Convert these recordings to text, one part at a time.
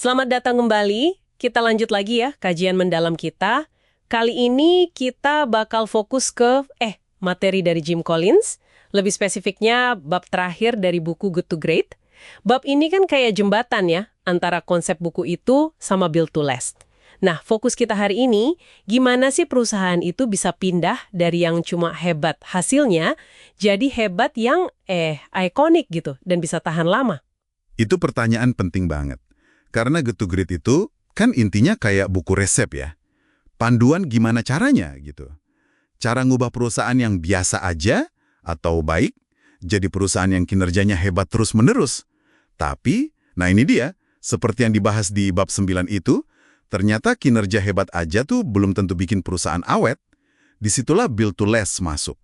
Selamat datang kembali. Kita lanjut lagi ya kajian mendalam kita. Kali ini kita bakal fokus ke materi dari Jim Collins. Lebih spesifiknya bab terakhir dari buku Good to Great. Bab ini kan kayak jembatan ya antara konsep buku itu sama Build to Last. Nah, fokus kita hari ini, gimana sih perusahaan itu bisa pindah dari yang cuma hebat hasilnya jadi hebat yang ikonik gitu dan bisa tahan lama. Itu pertanyaan penting banget. Karena Good to Great itu kan intinya kayak buku resep ya. Panduan gimana caranya gitu. Cara ngubah perusahaan yang biasa aja atau baik jadi perusahaan yang kinerjanya hebat terus-menerus. Tapi, nah ini dia, seperti yang dibahas di bab 9 itu, ternyata kinerja hebat aja tuh belum tentu bikin perusahaan awet. Disitulah Build to Last masuk.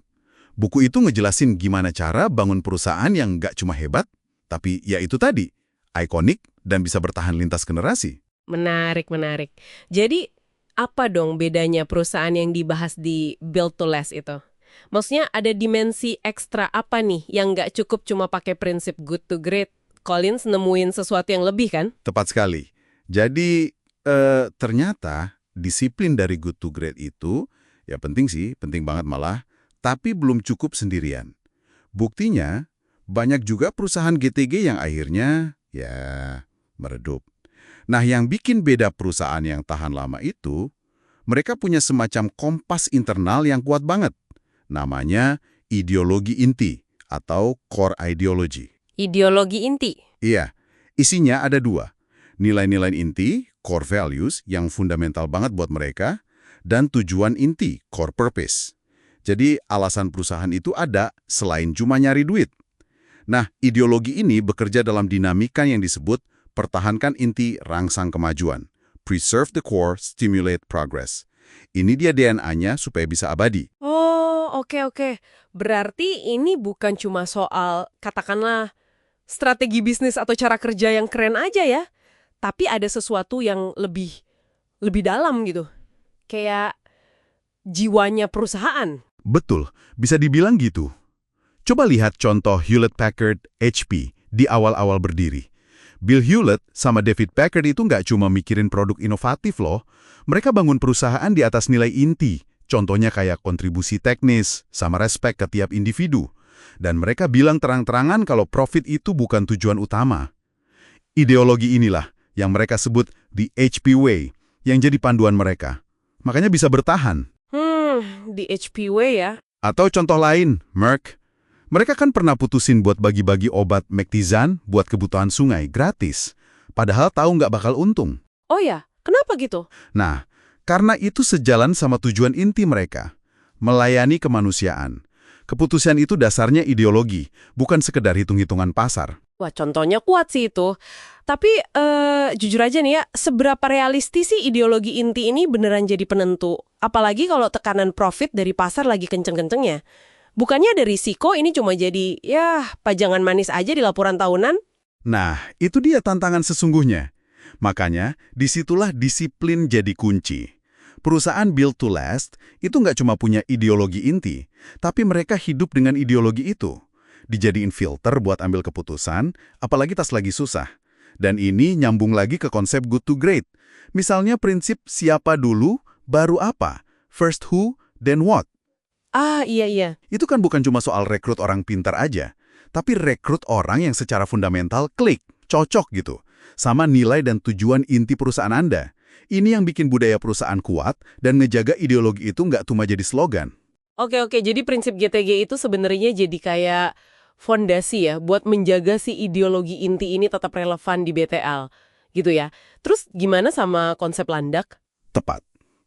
Buku itu ngejelasin gimana cara bangun perusahaan yang nggak cuma hebat, tapi ya itu tadi, ikonik dan bisa bertahan lintas generasi. Menarik, menarik. Jadi, apa dong bedanya perusahaan yang dibahas di Build to Last itu? Maksudnya ada dimensi ekstra apa nih yang nggak cukup cuma pakai prinsip Good to Great? Collins nemuin sesuatu yang lebih kan? Tepat sekali. Jadi, ternyata disiplin dari Good to Great itu, ya penting sih, penting banget malah, tapi belum cukup sendirian. Buktinya, banyak juga perusahaan GTG yang akhirnya, ya, meredup. Nah, yang bikin beda perusahaan yang tahan lama itu, mereka punya semacam kompas internal yang kuat banget. Namanya ideologi inti atau core ideology. Ideologi inti. Iya, isinya ada dua. Nilai-nilai inti, core values, yang fundamental banget buat mereka, dan tujuan inti, core purpose. Jadi, alasan perusahaan itu ada selain cuma nyari duit. Nah, ideologi ini bekerja dalam dinamika yang disebut pertahankan inti, rangsang kemajuan. Preserve the core, stimulate progress. Ini dia DNA-nya supaya bisa abadi. Oh, oke. Berarti ini bukan cuma soal, katakanlah, strategi bisnis atau cara kerja yang keren aja ya. Tapi ada sesuatu yang lebih dalam gitu. Kayak jiwanya perusahaan. Betul, bisa dibilang gitu. Coba lihat contoh Hewlett-Packard HP di awal-awal berdiri. Bill Hewlett sama David Packard itu nggak cuma mikirin produk inovatif loh. Mereka bangun perusahaan di atas nilai inti. Contohnya kayak kontribusi teknis sama respek ke tiap individu. Dan mereka bilang terang-terangan kalau profit itu bukan tujuan utama. Ideologi inilah yang mereka sebut the HP Way, yang jadi panduan mereka. Makanya bisa bertahan. The HP Way ya. Atau contoh lain, Merck. Mereka kan pernah putusin buat bagi-bagi obat Mectizan buat kebutuhan sungai gratis. Padahal tahu nggak bakal untung. Oh ya, kenapa gitu? Nah, karena itu sejalan sama tujuan inti mereka. Melayani kemanusiaan. Keputusan itu dasarnya ideologi, bukan sekedar hitung-hitungan pasar. Wah, contohnya kuat sih itu. Tapi, jujur aja nih ya, seberapa realistis sih ideologi inti ini beneran jadi penentu? Apalagi kalau tekanan profit dari pasar lagi kenceng-kencengnya. Bukannya ada risiko ini cuma jadi, pajangan manis aja di laporan tahunan? Nah, itu dia tantangan sesungguhnya. Makanya, disitulah disiplin jadi kunci. Perusahaan Build to Last itu nggak cuma punya ideologi inti, tapi mereka hidup dengan ideologi itu. Dijadiin filter buat ambil keputusan, apalagi tas lagi susah. Dan ini nyambung lagi ke konsep Good to Great. Misalnya prinsip siapa dulu, baru apa. First who, then what. Ah, iya. Itu kan bukan cuma soal rekrut orang pintar aja, tapi rekrut orang yang secara fundamental klik, cocok gitu, sama nilai dan tujuan inti perusahaan Anda. Ini yang bikin budaya perusahaan kuat dan ngejaga ideologi itu nggak cuma jadi slogan. Oke, jadi prinsip GTG itu sebenarnya jadi kayak fondasi ya buat menjaga si ideologi inti ini tetap relevan di BTL, gitu ya. Terus gimana sama konsep landak? Tepat.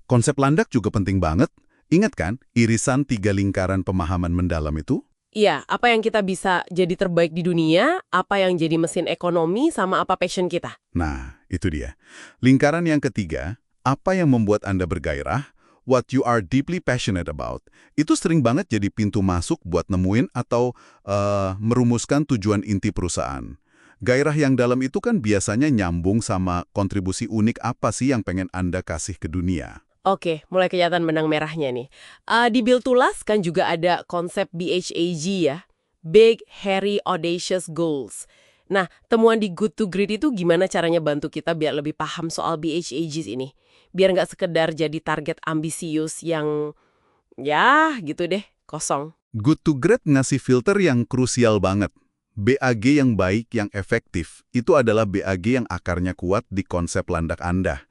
Konsep landak juga penting banget. Ingat kan, irisan 3 lingkaran pemahaman mendalam itu? Iya, apa yang kita bisa jadi terbaik di dunia, apa yang jadi mesin ekonomi, sama apa passion kita. Nah, itu dia. Lingkaran yang ketiga, apa yang membuat Anda bergairah, what you are deeply passionate about, itu sering banget jadi pintu masuk buat nemuin atau merumuskan tujuan inti perusahaan. Gairah yang dalam itu kan biasanya nyambung sama kontribusi unik apa sih yang pengen Anda kasih ke dunia. Oke, mulai kelihatan benang merahnya nih. Di Build to Last kan juga ada konsep BHAG ya. Big, Hairy, Audacious Goals. Nah, temuan di Good to Great itu gimana caranya bantu kita biar lebih paham soal BHAGs ini? Biar nggak sekedar jadi target ambisius yang, ya gitu deh, kosong. Good to Great ngasih filter yang krusial banget. BAG yang baik, yang efektif, itu adalah BAG yang akarnya kuat di konsep landak Anda.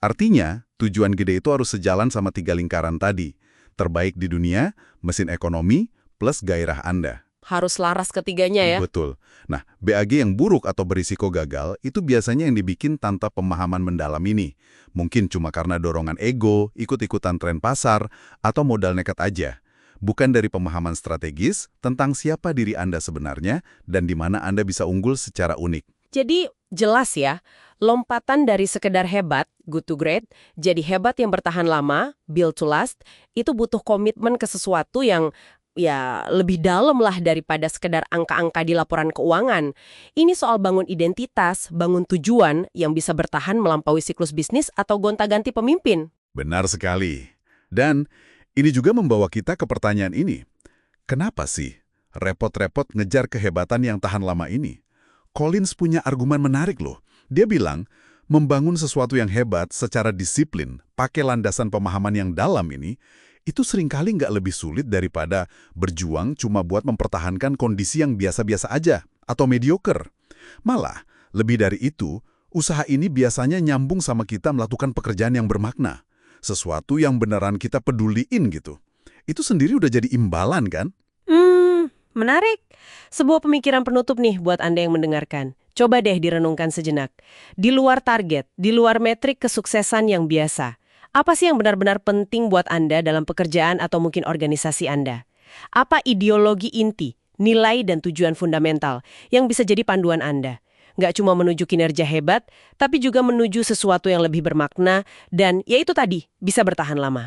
Artinya, tujuan gede itu harus sejalan sama 3 lingkaran tadi. Terbaik di dunia, mesin ekonomi, plus gairah Anda. Harus laras ketiganya ya. Betul. Nah, BAG yang buruk atau berisiko gagal, itu biasanya yang dibikin tanpa pemahaman mendalam ini. Mungkin cuma karena dorongan ego, ikut-ikutan tren pasar, atau modal nekat aja. Bukan dari pemahaman strategis tentang siapa diri Anda sebenarnya dan di mana Anda bisa unggul secara unik. Jadi jelas ya, lompatan dari sekedar hebat, good to great, jadi hebat yang bertahan lama, build to last, itu butuh komitmen ke sesuatu yang ya lebih dalam lah daripada sekedar angka-angka di laporan keuangan. Ini soal bangun identitas, bangun tujuan yang bisa bertahan melampaui siklus bisnis atau gonta-ganti pemimpin. Benar sekali. Dan ini juga membawa kita ke pertanyaan ini. Kenapa sih repot-repot ngejar kehebatan yang tahan lama ini? Collins punya argumen menarik loh. Dia bilang, membangun sesuatu yang hebat secara disiplin, pakai landasan pemahaman yang dalam ini, itu seringkali nggak lebih sulit daripada berjuang cuma buat mempertahankan kondisi yang biasa-biasa aja atau mediocre. Malah, lebih dari itu, usaha ini biasanya nyambung sama kita melakukan pekerjaan yang bermakna. Sesuatu yang beneran kita peduliin gitu. Itu sendiri udah jadi imbalan kan? Menarik. Sebuah pemikiran penutup nih buat Anda yang mendengarkan. Coba deh direnungkan sejenak. Di luar target, di luar metrik kesuksesan yang biasa, apa sih yang benar-benar penting buat Anda dalam pekerjaan atau mungkin organisasi Anda? Apa ideologi inti, nilai dan tujuan fundamental yang bisa jadi panduan Anda? Nggak cuma menuju kinerja hebat, tapi juga menuju sesuatu yang lebih bermakna dan, ya itu tadi, bisa bertahan lama.